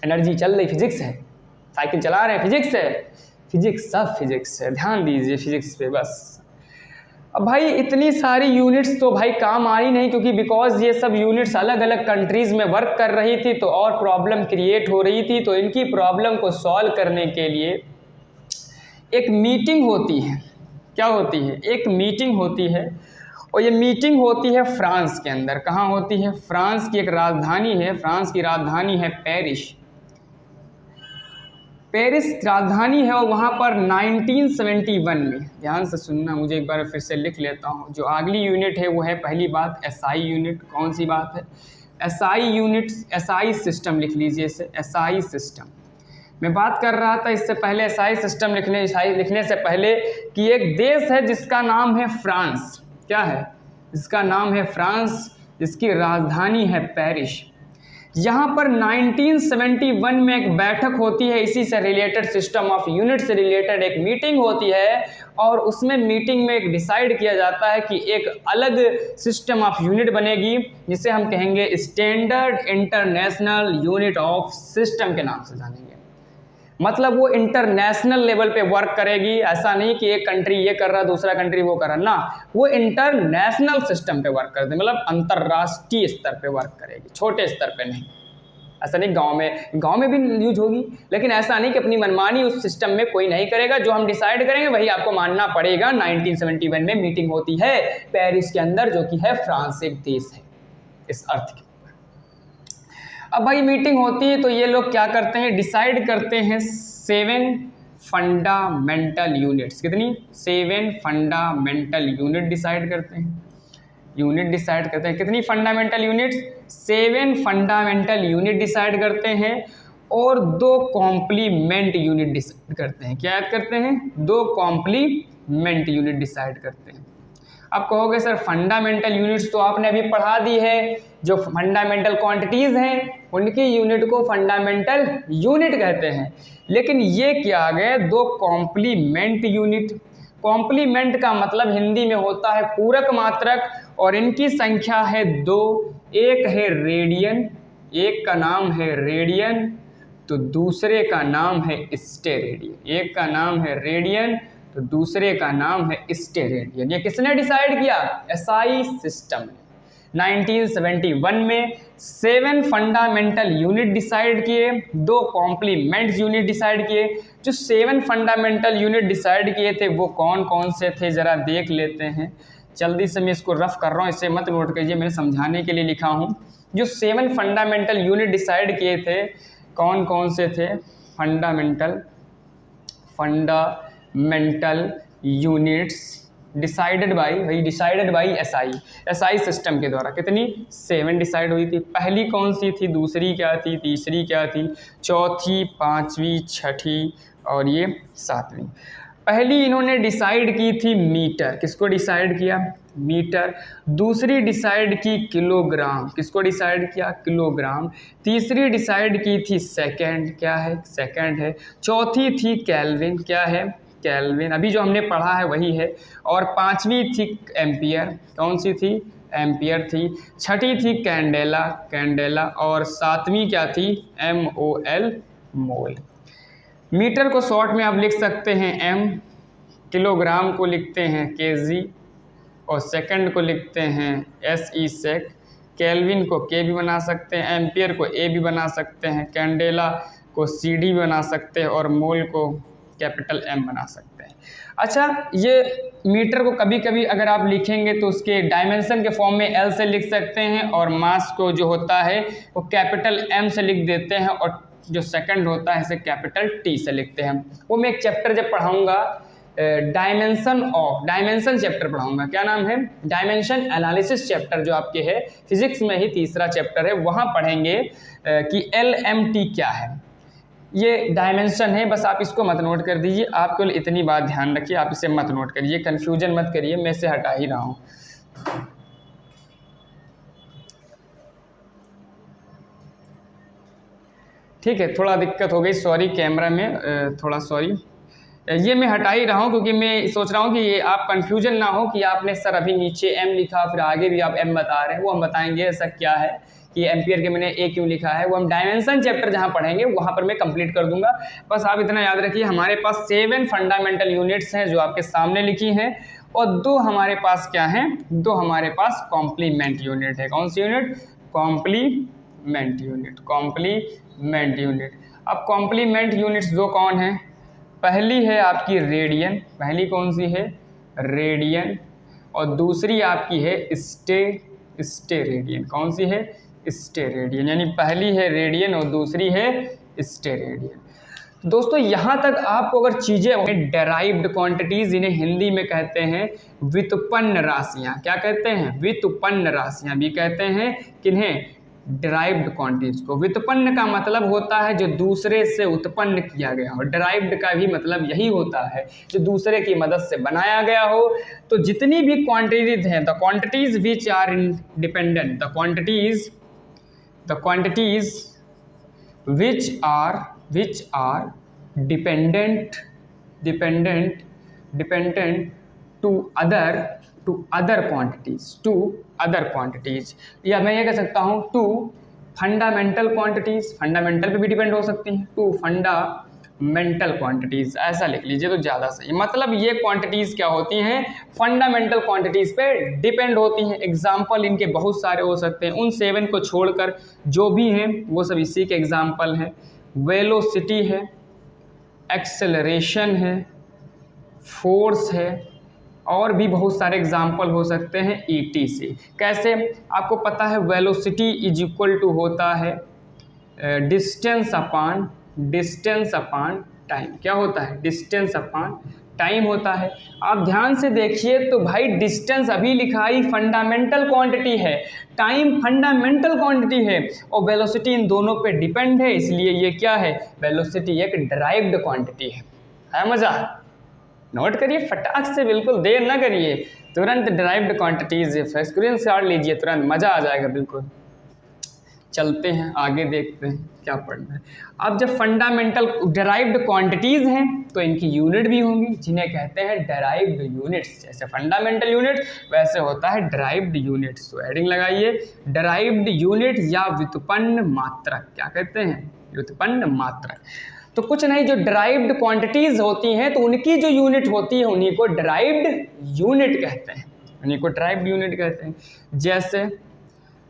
एनर्जी चल रही फिजिक्स है, साइकिल चला रहे फिजिक्स है। फिजिक्स सब फिजिक्स है, ध्यान दीजिए फिजिक्स पे बस। अब भाई इतनी सारी यूनिट्स तो भाई काम आ ही नहीं, क्योंकि बिकॉज ये सब यूनिट्स अलग अलग कंट्रीज़ में वर्क कर रही थी, तो और प्रॉब्लम क्रिएट हो रही थी। तो इनकी प्रॉब्लम को सॉल्व करने के लिए एक मीटिंग होती है। क्या होती है? एक मीटिंग होती है, और ये मीटिंग होती है फ्रांस के अंदर। कहाँ होती है? फ्रांस की एक राजधानी है, फ्रांस की राजधानी है पेरिस। पेरिस राजधानी है, और वहाँ पर 1971 में, ध्यान से सुनना, मुझे एक बार फिर से लिख लेता हूँ। जो अगली यूनिट है वो है पहली बात SI यूनिट। कौन सी बात है? SI यूनिट, SI सिस्टम लिख लीजिए इसे, SI सिस्टम। मैं बात कर रहा था इससे पहले SI सिस्टम लिखने से पहले कि एक देश है जिसका नाम है फ्रांस। क्या है? जिसका नाम है फ्रांस, जिसकी राजधानी है पेरिस। यहाँ पर 1971 में एक बैठक होती है, इसी से रिलेटेड, सिस्टम ऑफ यूनिट से रिलेटेड एक मीटिंग होती है, और उसमें मीटिंग में एक डिसाइड किया जाता है कि एक अलग सिस्टम ऑफ यूनिट बनेगी, जिसे हम कहेंगे standard international unit of system के नाम से जानेंगे। मतलब वो इंटरनेशनल लेवल पे वर्क करेगी। ऐसा नहीं कि एक कंट्री ये कर रहा दूसरा कंट्री वो कर रहा, ना, वो इंटरनेशनल सिस्टम पे वर्क करते, मतलब अंतर्राष्ट्रीय स्तर पे वर्क करेगी, छोटे स्तर पे नहीं। ऐसा नहीं गांव में भी यूज होगी, लेकिन ऐसा नहीं कि अपनी मनमानी उस सिस्टम में कोई नहीं करेगा। जो हम डिसाइड करेंगे वही आपको मानना पड़ेगा। 1971 में मीटिंग होती है पेरिस के अंदर, जो कि है फ्रांस, एक देश है इस अर्थ की। अब भाई मीटिंग होती है तो ये लोग क्या करते हैं? डिसाइड करते हैं 7 फंडामेंटल यूनिट्स। कितनी? 7 फंडामेंटल यूनिट डिसाइड करते हैं। कितनी fundamental units? 7 fundamental unit decide करते हैं, और 2 कॉम्प्लीमेंट यूनिट डिसाइड करते हैं। क्या याद करते हैं? 2 कॉम्प्लीमेंट यूनिट डिसाइड करते हैं। अब कहोगे सर फंडामेंटल यूनिट्स तो आपने अभी पढ़ा दी है, जो फंडामेंटल क्वांटिटीज़ हैं उनकी यूनिट को फंडामेंटल यूनिट कहते हैं। लेकिन ये क्या आ गए? 2 कॉम्प्लीमेंट यूनिट। कॉम्प्लीमेंट का मतलब हिंदी में होता है पूरक मात्रक, और इनकी संख्या है 2। एक है रेडियन, एक का नाम है रेडियन, तो दूसरे का नाम है स्टेरेडियन। एक का नाम है रेडियन, तो दूसरे का नाम है स्टेरेडियन। ये किसने डिसाइड किया? SI सिस्टम ने। 1971 में 7 फंडामेंटल यूनिट डिसाइड किए, 2 कॉम्प्लीमेंट्स यूनिट डिसाइड किए। जो 7 फंडामेंटल यूनिट डिसाइड किए थे वो कौन कौन से थे ज़रा देख लेते हैं। जल्दी से मैं इसको रफ कर रहा हूँ, इसे मत नोट कीजिए, मैंने समझाने के लिए लिखा हूँ। जो 7 फंडामेंटल यूनिट डिसाइड किए थे कौन कौन से थे? Fundamental units decided by SI system के द्वारा। कितनी? 7 डिसाइड हुई थी। पहली कौन सी थी, दूसरी क्या थी, तीसरी क्या थी, चौथी, पांचवी, छठी और ये 7वीं। पहली इन्होंने डिसाइड की थी मीटर। किसको डिसाइड किया? मीटर। दूसरी डिसाइड की किलोग्राम। किसको डिसाइड किया? किलोग्राम। तीसरी डिसाइड की थी सेकंड। क्या है? सेकंड है। चौथी थी केल्विन। क्या है? केल्विन। अभी जो हमने पढ़ा है वही है। और 5वीं थी एम्पियर। कौन सी थी? एम्पियर थी। छठी थी कैंडेला। और 7वीं क्या थी? MOL, मोल। मीटर को शॉर्ट में आप लिख सकते हैं M, किलोग्राम को लिखते हैं kg और सेकंड को लिखते हैं SE, सेक। केल्विन को K भी बना सकते हैं, एम्पियर को A भी बना सकते हैं, कैंडेला को CD भी बना सकते हैं और मोल को कैपिटल M बना सकते हैं। अच्छा, ये मीटर को कभी कभी अगर आप लिखेंगे तो उसके डायमेंशन के फॉर्म में L से लिख सकते हैं और मास को जो होता है वो कैपिटल M से लिख देते हैं और जो सेकंड होता है इसे कैपिटल T से लिखते हैं। वो मैं एक चैप्टर जब पढ़ाऊंगा डायमेंशन चैप्टर पढ़ाऊंगा। क्या नाम है? डायमेंशन एनालिसिस चैप्टर, जो आपके है फिजिक्स में ही तीसरा चैप्टर है, वहाँ पढ़ेंगे कि LMT क्या है। ये डायमेंशन है, बस आप इसको मत नोट कर दीजिए। आप केवल इतनी बात ध्यान रखिए, आप इसे मत नोट करिए, कन्फ्यूजन मत करिए, मैं इसे हटा ही रहा हूँ। ठीक है, थोड़ा दिक्कत हो गई, सॉरी, कैमरा में थोड़ा सॉरी। ये मैं हटा ही रहा हूँ क्योंकि मैं सोच रहा हूँ कि ये आप कंफ्यूजन ना हो कि आपने सर अभी नीचे M लिखा फिर आगे भी आप M बता रहे हैं। वो हम बताएंगे ऐसा क्या है कि एम्पियर के मैंने A क्यों लिखा है, वो हम डायमेंशन चैप्टर जहाँ पढ़ेंगे वहाँ पर मैं कंप्लीट कर दूंगा। बस आप इतना याद रखिए, हमारे पास 7 फंडामेंटल यूनिट्स हैं जो आपके सामने लिखी हैं और 2 हमारे पास क्या हैं? 2 हमारे पास कॉम्प्लीमेंट यूनिट है। कौन सी यूनिट? Complement unit. अब कॉम्प्लीमेंट यूनिट्स 2 कौन है? पहली है आपकी रेडियन। पहली कौन सी है? रेडियन। और दूसरी आपकी है स्टे रेडियन। कौन सी है? Stay radian. यानी पहली है रेडियन और दूसरी है स्टे रेडियन। दोस्तों यहाँ तक आपको अगर चीज़ें डेराइव्ड क्वांटिटीज़, इन्हें हिंदी में कहते हैं व्युत्पन्न राशियाँ। क्या कहते हैं? व्युत्पन्न राशियाँ भी कहते हैं। किन्हें? डिराइव्ड क्वांटिटीज को। व्युत्पन्न का मतलब होता है जो दूसरे से उत्पन्न किया गया हो। डिराइव्ड का भी मतलब यही होता है जो दूसरे की मदद से बनाया गया हो। तो जितनी भी क्वांटिटीज हैं, the quantities which are independent, the quantities which are dependent to other quantities, या मैं ये कह सकता हूँ टू फंडामेंटल क्वांटिटीज। फंडामेंटल पे भी डिपेंड हो सकती हैं। टू फंडामेंटल क्वांटिटीज, ऐसा लिख लीजिए तो ज़्यादा सही। मतलब ये क्वांटिटीज़ क्या होती हैं? फंडामेंटल क्वांटिटीज़ पे डिपेंड होती हैं। एग्जाम्पल इनके बहुत सारे हो सकते हैं, उन 7 को छोड़कर जो भी हैं वो सब इसी के एग्जाम्पल हैं। वेलोसिटी है, एक्सेलरेशन है, फोर्स है और भी बहुत सारे एग्जाम्पल हो सकते हैं ETC। कैसे? आपको पता है वेलोसिटी इज इक्वल टू होता है डिस्टेंस अपॉन टाइम। क्या होता है? डिस्टेंस अपॉन टाइम होता है। आप ध्यान से देखिए तो भाई डिस्टेंस अभी लिखा ही फंडामेंटल क्वांटिटी है, टाइम फंडामेंटल क्वांटिटी है और वेलोसिटी इन दोनों पे डिपेंड है, इसलिए ये क्या है? वेलोसिटी एक डिराइव्ड क्वांटिटी है। मज़ा? नोट करिए फटाक से, बिल्कुल देर ना करिए, तुरंत डिराइव्ड क्वांटिटीज स्क्रीनशॉट लीजिए, तुरंत मज़ा आ जाएगा। बिल्कुल चलते हैं आगे, देखते हैं क्या पढ़ना है। अब जब फंडामेंटल डिराइव्ड क्वांटिटीज़ हैं तो इनकी यूनिट भी होंगी जिन्हें कहते हैं डिराइव्ड यूनिट्स। जैसे फंडामेंटल यूनिट वैसे होता है डिराइव्ड यूनिट्स। तो हेडिंग लगाइए डिराइव्ड यूनिट या व्युत्पन्न मात्रक। क्या कहते हैं? व्युत्पन्न मात्रक। तो कुछ नहीं, जो डिराइव्ड क्वांटिटीज़ होती हैं तो उनकी जो यूनिट होती है उन्हीं को डिराइव्ड यूनिट कहते हैं। जैसे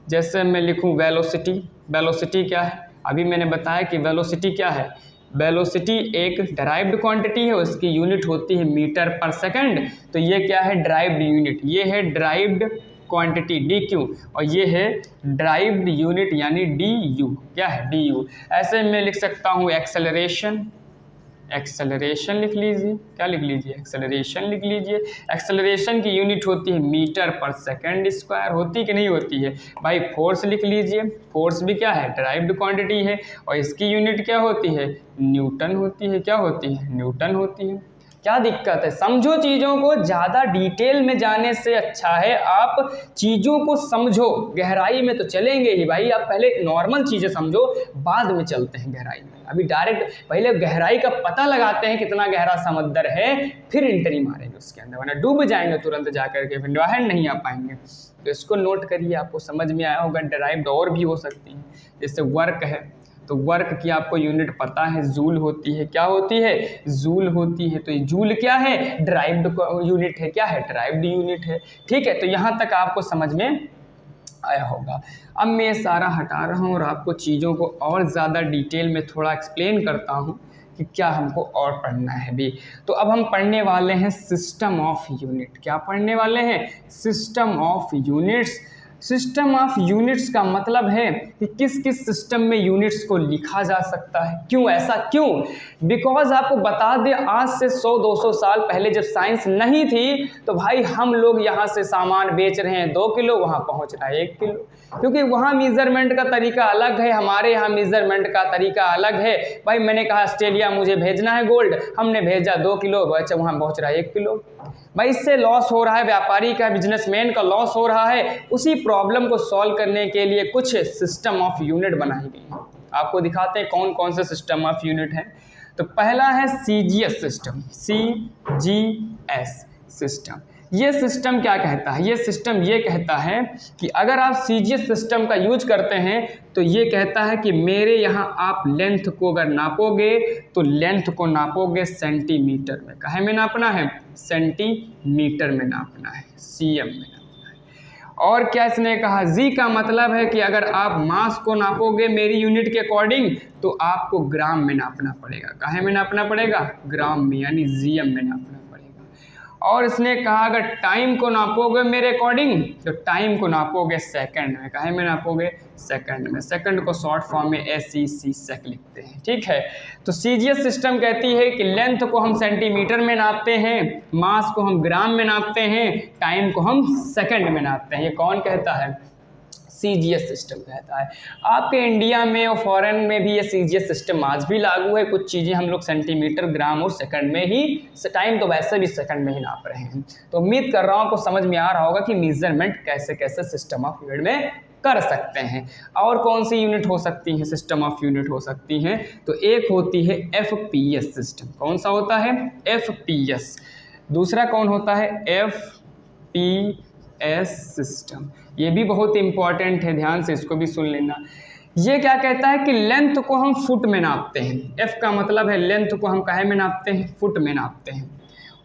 जैसे मैं लिखूं वेलोसिटी, वेलोसिटी क्या है, अभी मैंने बताया कि वेलोसिटी क्या है, वेलोसिटी एक डराइव्ड क्वांटिटी है, उसकी यूनिट होती है मीटर पर सेकंड। तो ये क्या है, ड्राइव्ड यूनिट, ये है ड्राइव्ड क्वांटिटी डी क्यू, और ये है ड्राइव्ड यूनिट यानी डी यू, क्या है डी यू। ऐसे मैं लिख सकता हूँ एक्सेलरेशन, एक्सेलरेशन लिख लीजिए, क्या लिख लीजिए, एक्सेलरेशन लिख लीजिए। एक्सेलरेशन की यूनिट होती है मीटर पर सेकंड स्क्वायर, होती कि नहीं होती है भाई। फोर्स लिख लीजिए, फोर्स भी क्या है, ड्राइव्ड क्वांटिटी है, और इसकी यूनिट क्या होती है, न्यूटन होती है, क्या होती है, न्यूटन होती है। क्या दिक्कत है, समझो चीज़ों को, ज़्यादा डिटेल में जाने से अच्छा है आप चीज़ों को समझो, गहराई में तो चलेंगे ही भाई, आप पहले नॉर्मल चीज़ें समझो, बाद में चलते हैं गहराई में। अभी डायरेक्ट पहले गहराई का पता लगाते हैं कितना गहरा समंदर है, फिर एंट्री मारेंगे उसके अंदर, वरना डूब जाएंगे तुरंत जा करके, फिर बाहर नहीं आ पाएंगे। तो इसको नोट करिए, आपको समझ में आया होगा। डिराइव्ड और भी हो सकती है, जैसे वर्क है, तो वर्क की आपको यूनिट पता है, जूल होती है, क्या होती है, जूल होती है। तो ये जूल क्या है, ड्राइव्ड यूनिट है, क्या है, ड्राइव्ड यूनिट है। ठीक है, तो यहाँ तक आपको समझ में आया होगा। अब मैं ये सारा हटा रहा हूँ और आपको चीज़ों को और ज़्यादा डिटेल में थोड़ा एक्सप्लेन करता हूँ कि क्या हमको और पढ़ना है भी। तो अब हम पढ़ने वाले हैं सिस्टम ऑफ यूनिट। क्या पढ़ने वाले हैं, system of units. System of units का मतलब है कि किस किस सिस्टम में यूनिट्स को लिखा जा सकता है। क्यों, ऐसा क्यों, बिकॉज आपको बता दें, आज से 100-200 साल पहले जब साइंस नहीं थी तो भाई हम लोग यहाँ से सामान बेच रहे हैं 2 किलो, वहाँ पहुँच रहा है 1 किलो, क्योंकि वहाँ मेज़रमेंट का तरीका अलग है, हमारे यहाँ मेज़रमेंट का तरीका अलग है। भाई मैंने कहा ऑस्ट्रेलिया मुझे भेजना है गोल्ड, हमने भेजा 2 किलो, बच्चा वहाँ पहुँच रहा है 1 किलो। भाई इससे लॉस हो रहा है, व्यापारी का, बिजनेसमैन का लॉस हो रहा है। उसी प्रॉब्लम को सॉल्व करने के लिए कुछ सिस्टम ऑफ यूनिट बनाई गई है। आपको दिखाते हैं कौन कौन से सिस्टम ऑफ यूनिट हैं। तो पहला है सीजीएस सिस्टम, CGS सिस्टम। ये सिस्टम क्या कहता है, ये सिस्टम ये कहता है कि अगर आप सीजीएस सिस्टम का यूज करते हैं तो ये कहता है कि मेरे यहाँ आप लेंथ को अगर नापोगे तो लेंथ को नापोगे सेंटीमीटर में। काहे में नापना है, सेंटीमीटर में नापना है, सीएम में नापना है। और क्या इसने कहा, जी का मतलब है कि अगर आप मास को नापोगे मेरी यूनिट के अकॉर्डिंग तो आपको ग्राम में नापना पड़ेगा। काहे में नापना पड़ेगा, ग्राम में, यानी जीएम में नापना। और इसने कहा अगर टाइम को नापोगे मेरे अकॉर्डिंग तो टाइम को नापोगे सेकंड में। काहे में नापोगे, सेकंड में। सेकंड को शॉर्ट फॉर्म में SEC सेक लिखते हैं। ठीक है, तो सीजीएस सिस्टम कहती है कि लेंथ को हम सेंटीमीटर में नापते हैं, मास को हम ग्राम में नापते हैं, टाइम को हम सेकंड में नापते हैं। ये कौन कहता है, सीजीएस सिस्टम कहता है। आपके इंडिया में और फॉरेन में भी ये सीजीएस सिस्टम आज भी लागू है। कुछ चीज़ें हम लोग सेंटीमीटर, ग्राम और सेकंड में ही, टाइम तो वैसे भी सेकंड में ही नाप रहे हैं। तो उम्मीद कर रहा हूँ आपको समझ में आ रहा होगा कि मेजरमेंट कैसे कैसे सिस्टम ऑफ यूनिट में कर सकते हैं। और कौन सी यूनिट हो सकती है, सिस्टम ऑफ यूनिट हो सकती हैं, तो एक होती है FPS सिस्टम। कौन सा होता है, FPS। दूसरा कौन होता है, FPS सिस्टम। ये भी बहुत इंपॉर्टेंट है, ध्यान से इसको भी सुन लेना। ये क्या कहता है कि लेंथ को हम फुट में नापते हैं। F का मतलब है लेंथ को हम काहे में नापते हैं, फुट में नापते हैं।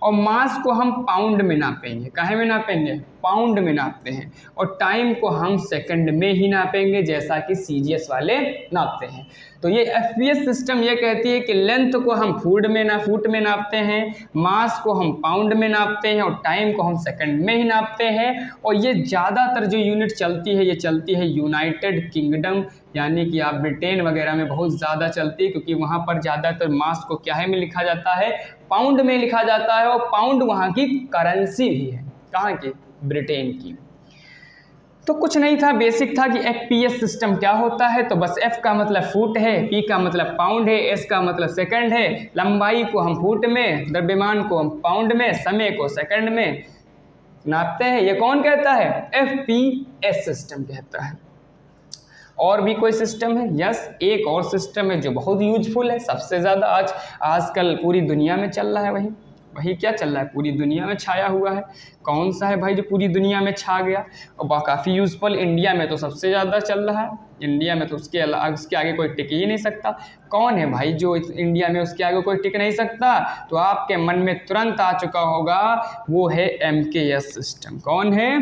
और मास को हम पाउंड में नापेंगे। काहे में नापेंगे, पाउंड में नापते हैं। और टाइम को हम सेकंड में ही नापेंगे, जैसा कि सीजीएस वाले नापते हैं। तो ये FPS सिस्टम ये कहती है कि लेंथ को हम फुट में नापते हैं, मास को हम पाउंड में नापते हैं, और टाइम को हम सेकंड में ही नापते हैं। और ये ज़्यादातर जो यूनिट चलती है, ये चलती है यूनाइटेड किंगडम, यानी कि आप ब्रिटेन वगैरह में बहुत ज़्यादा चलती है, क्योंकि वहाँ पर ज़्यादातर मास को क्या है में लिखा जाता है, पाउंड में लिखा जाता है। और पाउंड वहाँ की करेंसी भी है, कहाँ की, ब्रिटेन की। तो कुछ नहीं था, बेसिक था कि FPS सिस्टम क्या होता है। तो बस F का मतलब फुट है, P का मतलब पाउंड है, S का मतलब सेकंड है। लंबाई को हम फुट में, द्रव्यमान को हम पाउंड में, समय को सेकंड में नापते हैं। ये कौन कहता है, FPS सिस्टम कहता है। और भी कोई सिस्टम है, यस, एक और सिस्टम है जो बहुत यूजफुल है, सबसे ज़्यादा आजकल पूरी दुनिया में चल रहा है। वही क्या चल रहा है, पूरी दुनिया में छाया हुआ है। कौन सा है भाई जो पूरी दुनिया में छा गया और काफ़ी यूजफुल, इंडिया में तो सबसे ज़्यादा चल रहा है। इंडिया में तो उसके आगे कोई टिक ही नहीं सकता। कौन है भाई जो इंडिया में उसके आगे कोई टिक नहीं सकता, तो आपके मन में तुरंत आ चुका होगा, वो है MKS सिस्टम। कौन है,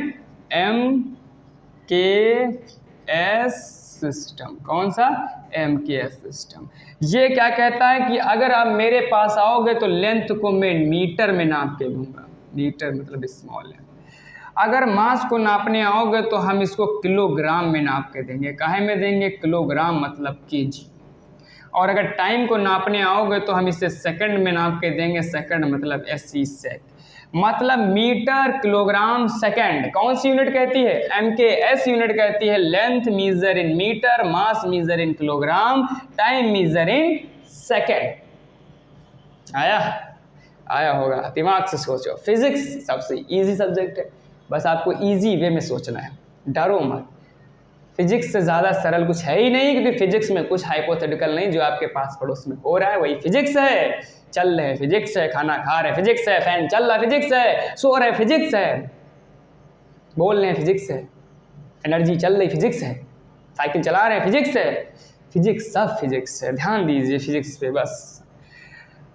एस सिस्टम। कौन सा? MKS system. ये क्या कहता है कि अगर आप मेरे पास आओगे तो लेंथ को मैं मीटर में नाप के दूंगा, मीटर मतलब स्मॉल है। अगर मास को नापने आओगे तो हम इसको किलोग्राम में नाप के देंगे। काहे में देंगे? किलोग्राम मतलब केजी। और अगर टाइम को नापने आओगे तो हम इसे सेकंड में नाप के देंगे, सेकंड मतलब SI सेक, मतलब मीटर किलोग्राम सेकंड। कौन सी यूनिट कहती है? MKS यूनिट कहती है। Length measure in metre, mass measure in kilogram, time measure in second. आया होगा, दिमाग से सोचो। फिजिक्स सबसे इजी सब्जेक्ट है, बस आपको इजी वे में सोचना है, डरो मत। फिजिक्स से ज़्यादा सरल कुछ है ही नहीं, क्योंकि फिजिक्स में कुछ हाइपोथेटिकल नहीं, जो आपके पास पड़ोस में हो रहा है वही फिजिक्स है। चल रहे फिजिक्स है, खाना खा रहे फिजिक्स है, फैन चल रहा फिजिक्स है, सो रहे फिजिक्स है, बोल रहे फिजिक्स है, एनर्जी चल रही फिजिक्स है, साइकिल चला रहे फिजिक्स है, फिजिक्स सब फिजिक्स है। ध्यान दीजिए फिजिक्स पे बस।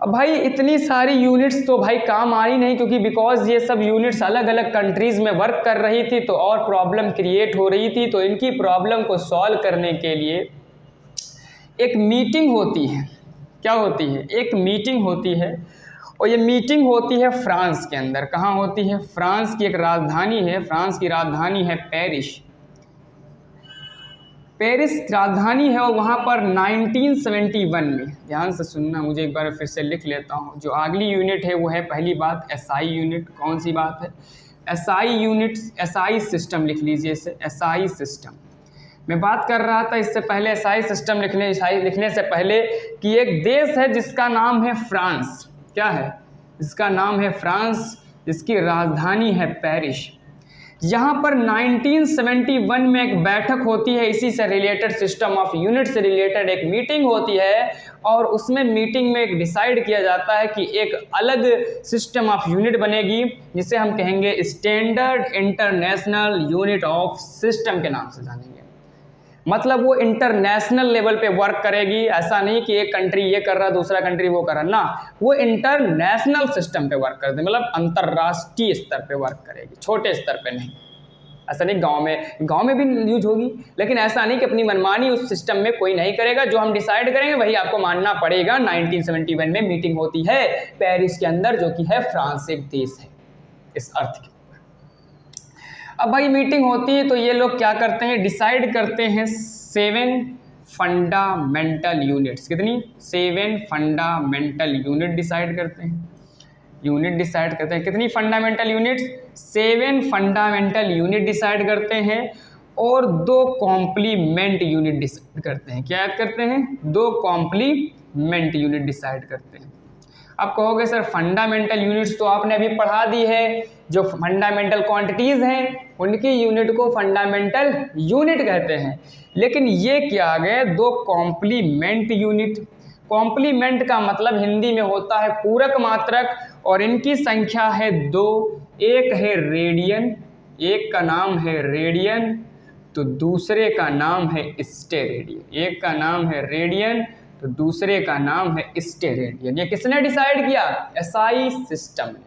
अब भाई इतनी सारी यूनिट्स तो भाई काम आ रही नहीं, क्योंकि बिकॉज ये सब यूनिट्स अलग अलग कंट्रीज़ में वर्क कर रही थी, तो और प्रॉब्लम क्रिएट हो रही थी। तो इनकी प्रॉब्लम को सॉल्व करने के लिए एक मीटिंग होती है। क्या होती है? एक मीटिंग होती है, और ये मीटिंग होती है फ्रांस के अंदर। कहाँ होती है? फ्रांस की एक राजधानी है, फ्रांस की राजधानी है पेरिस। पेरिस राजधानी है, और वहाँ पर 1971 में, ध्यान से सुनना, मुझे एक बार फिर से लिख लेता हूँ। जो अगली यूनिट है वो है पहली बात SI यूनिट। कौन सी बात है? SI यूनिट, SI सिस्टम लिख लीजिए इसे, SI सिस्टम। मैं बात कर रहा था इससे पहले SI सिस्टम लिखने से पहले कि एक देश है जिसका नाम है फ्रांस। क्या है? इसका नाम है फ्रांस, जिसकी राजधानी है पेरिस। यहाँ पर 1971 में एक बैठक होती है, इसी से रिलेटेड, सिस्टम ऑफ यूनिट से रिलेटेड एक मीटिंग होती है, और उसमें मीटिंग में एक डिसाइड किया जाता है कि एक अलग सिस्टम ऑफ यूनिट बनेगी, जिसे हम कहेंगे standard international unit of system के नाम से जानेंगे। मतलब वो इंटरनेशनल लेवल पे वर्क करेगी। ऐसा नहीं कि एक कंट्री ये कर रहा दूसरा कंट्री वो कर रहा, ना, वो इंटरनेशनल सिस्टम पे वर्क करते, मतलब अंतर्राष्ट्रीय स्तर पे वर्क करेगी, छोटे स्तर पे नहीं। ऐसा नहीं गांव में भी यूज होगी, लेकिन ऐसा नहीं कि अपनी मनमानी उस सिस्टम में कोई नहीं करेगा। जो हम डिसाइड करेंगे वही आपको मानना पड़ेगा। 1971 में मीटिंग होती है पेरिस के अंदर, जो कि है फ्रांस, एक देश है इस अर्थ की। अब भाई मीटिंग होती है तो ये लोग क्या करते हैं? डिसाइड करते हैं 7 फंडामेंटल यूनिट्स। कितनी? 7 फंडामेंटल यूनिट डिसाइड करते हैं। कितनी fundamental units? 7 fundamental unit decide करते हैं, और 2 कॉम्प्लीमेंट यूनिट डिसाइड करते हैं। क्या याद करते हैं? 2 कॉम्प्लीमेंट यूनिट डिसाइड करते हैं। अब कहोगे सर फंडामेंटल यूनिट्स तो आपने अभी पढ़ा दी है, जो फंडामेंटल क्वांटिटीज़ हैं उनकी यूनिट को फंडामेंटल यूनिट कहते हैं। लेकिन ये क्या आ गए? 2 कॉम्प्लीमेंट यूनिट। कॉम्प्लीमेंट का मतलब हिंदी में होता है पूरक मात्रक, और इनकी संख्या है 2। एक है रेडियन, एक का नाम है रेडियन, तो दूसरे का नाम है स्टेरेडियन। एक का नाम है रेडियन, तो दूसरे का नाम है स्टेरेडियन। ये किसने डिसाइड किया? SI सिस्टम ने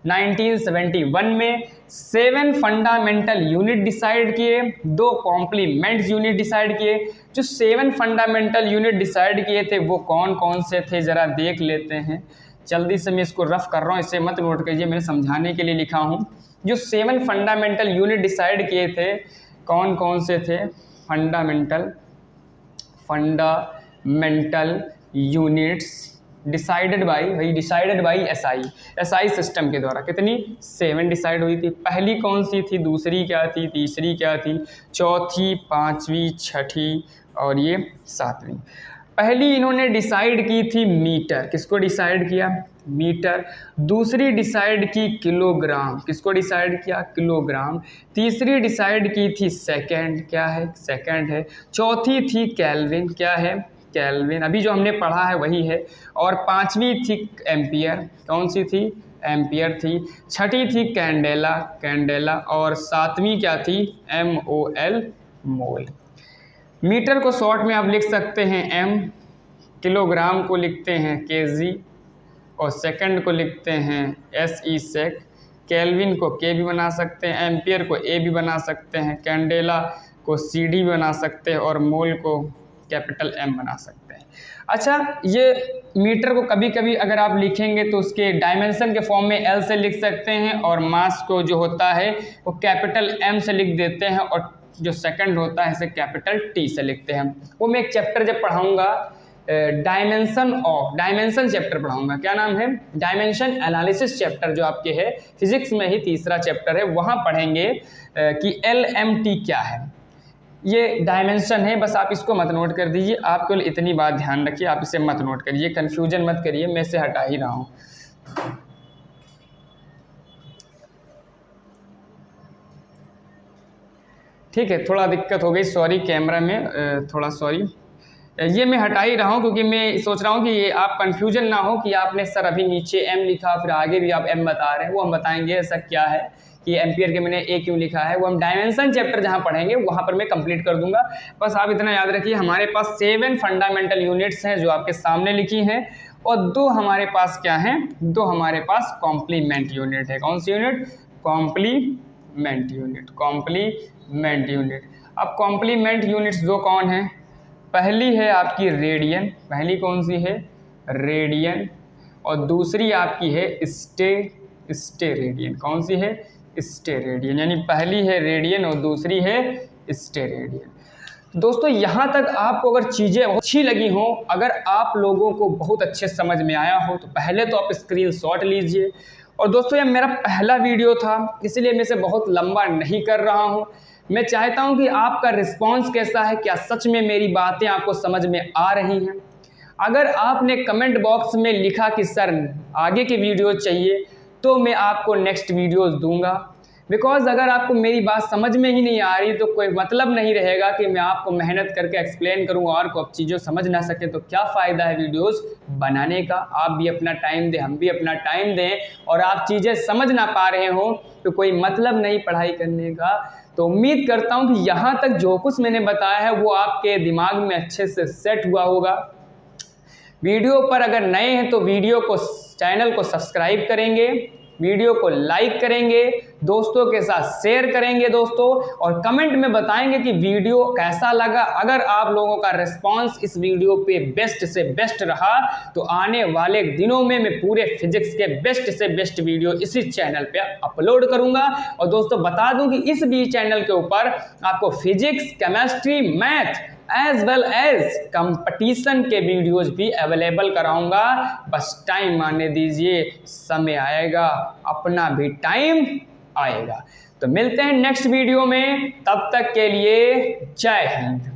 1971 में 7 फंडामेंटल यूनिट डिसाइड किए, 2 कॉम्प्लीमेंट यूनिट डिसाइड किए। जो 7 फंडामेंटल यूनिट डिसाइड किए थे वो कौन कौन से थे, ज़रा देख लेते हैं। जल्दी से मैं इसको रफ कर रहा हूँ, इसे मत नोट कीजिए, मैंने समझाने के लिए लिखा हूँ। जो 7 फंडामेंटल यूनिट डिसाइड किए थे, कौन कौन से थे? Fundamental units decided by SI system के द्वारा। कितनी? 7 डिसाइड हुई थी। पहली कौन सी थी, दूसरी क्या थी, तीसरी क्या थी, चौथी, पांचवी, छठी और ये 7वीं। पहली इन्होंने डिसाइड की थी मीटर। किसको डिसाइड किया? मीटर। दूसरी डिसाइड की किलोग्राम। किसको डिसाइड किया? किलोग्राम। तीसरी डिसाइड की थी सेकंड। क्या है? सेकंड है। चौथी थी केल्विन। क्या है? केल्विन। अभी जो हमने पढ़ा है वही है। और 5वीं थी एम्पियर। कौन सी थी? एम्पियर थी। छठी थी कैंडेला। और 7वीं क्या थी? MOL, मोल। मीटर को शॉर्ट में आप लिख सकते हैं M, किलोग्राम को लिखते हैं kg, और सेकंड को लिखते हैं SE सेक, केल्विन को K भी बना सकते हैं, एम्पियर को A भी बना सकते हैं, कैंडेला को CD बना सकते हैं और मोल को कैपिटल M बना सकते हैं। अच्छा, ये मीटर को कभी कभी अगर आप लिखेंगे तो उसके डायमेंशन के फॉर्म में L से लिख सकते हैं और मास को जो होता है वो कैपिटल M से लिख देते हैं और जो सेकंड होता है इसे कैपिटल T से लिखते हैं। वो मैं एक चैप्टर जब पढ़ाऊँगा डायमेंशन चैप्टर पढ़ाऊंगा, क्या नाम है, डायमेंशन एनालिसिस चैप्टर जो आपके है फिजिक्स में ही तीसरा चैप्टर है, वहाँ पढ़ेंगे कि LMT क्या है। ये डायमेंशन है, बस आप इसको मत नोट कर दीजिए, आप केवल इतनी बात ध्यान रखिए, आप इसे मत नोट करिए, कन्फ्यूजन मत करिए, मैं इसे हटा ही रहा हूँ। ठीक है, थोड़ा दिक्कत हो गई, सॉरी, कैमरा में थोड़ा सॉरी, ये मैं हटा ही रहा हूँ क्योंकि मैं सोच रहा हूँ कि ये आप कंफ्यूजन ना हो कि आपने सर अभी नीचे M लिखा फिर आगे भी आप M बता रहे हैं, वो हम बताएंगे ऐसा क्या है कि एम्पियर के मैंने A क्यों लिखा है, वो हम डायमेंशन चैप्टर जहाँ पढ़ेंगे वहाँ पर मैं कंप्लीट कर दूंगा। बस आप इतना याद रखिए, हमारे पास 7 फंडामेंटल यूनिट्स हैं जो आपके सामने लिखी हैं और 2 हमारे पास क्या हैं, 2 हमारे पास कॉम्प्लीमेंट यूनिट है। कौन सी unit, complement unit, complement unit. अब कॉम्प्लीमेंट यूनिट्स 2 कौन है, पहली है आपकी रेडियन, पहली कौन सी है, रेडियन, और दूसरी आपकी है स्टे रेडियन। कौन सी है, स्टे रेडियन, यानी पहली है रेडियन और दूसरी है स्टे रेडियन। दोस्तों यहाँ तक आपको अगर चीज़ें अच्छी लगी हों, अगर आप लोगों को बहुत अच्छे समझ में आया हो तो पहले तो आप स्क्रीनशॉट लीजिए। और दोस्तों ये मेरा पहला वीडियो था इसलिए मैं इसे बहुत लंबा नहीं कर रहा हूँ। मैं चाहता हूं कि आपका रिस्पांस कैसा है, क्या सच में मेरी बातें आपको समझ में आ रही हैं। अगर आपने कमेंट बॉक्स में लिखा कि सर आगे की वीडियो चाहिए तो मैं आपको नेक्स्ट वीडियोस दूंगा, बिकॉज़ अगर आपको मेरी बात समझ में ही नहीं आ रही तो कोई मतलब नहीं रहेगा कि मैं आपको मेहनत करके एक्सप्लेन करूंगा और को चीज़ें समझ ना सके तो क्या फ़ायदा है वीडियोस बनाने का। आप भी अपना टाइम दें, हम भी अपना टाइम दें, और आप चीज़ें समझ ना पा रहे हो तो कोई मतलब नहीं पढ़ाई करने का। तो उम्मीद करता हूं कि यहाँ तक जो कुछ मैंने बताया है वो आपके दिमाग में अच्छे से सेट हुआ होगा। वीडियो पर अगर नए हैं तो चैनल को सब्सक्राइब करेंगे, वीडियो को लाइक करेंगे, दोस्तों के साथ शेयर करेंगे दोस्तों, और कमेंट में बताएंगे कि वीडियो कैसा लगा। अगर आप लोगों का रिस्पांस इस वीडियो पे बेस्ट से बेस्ट रहा तो आने वाले दिनों में मैं पूरे फिजिक्स के बेस्ट से बेस्ट वीडियो इसी चैनल पे अपलोड करूंगा। और दोस्तों बता दूं कि इस भी चैनल के ऊपर आपको physics, chemistry, math as well as competition के वीडियोज भी अवेलेबल कराऊंगा। बस टाइम आने दीजिए, समय आएगा, अपना भी टाइम आएगा। तो मिलते हैं नेक्स्ट वीडियो में, तब तक के लिए जय हिंद।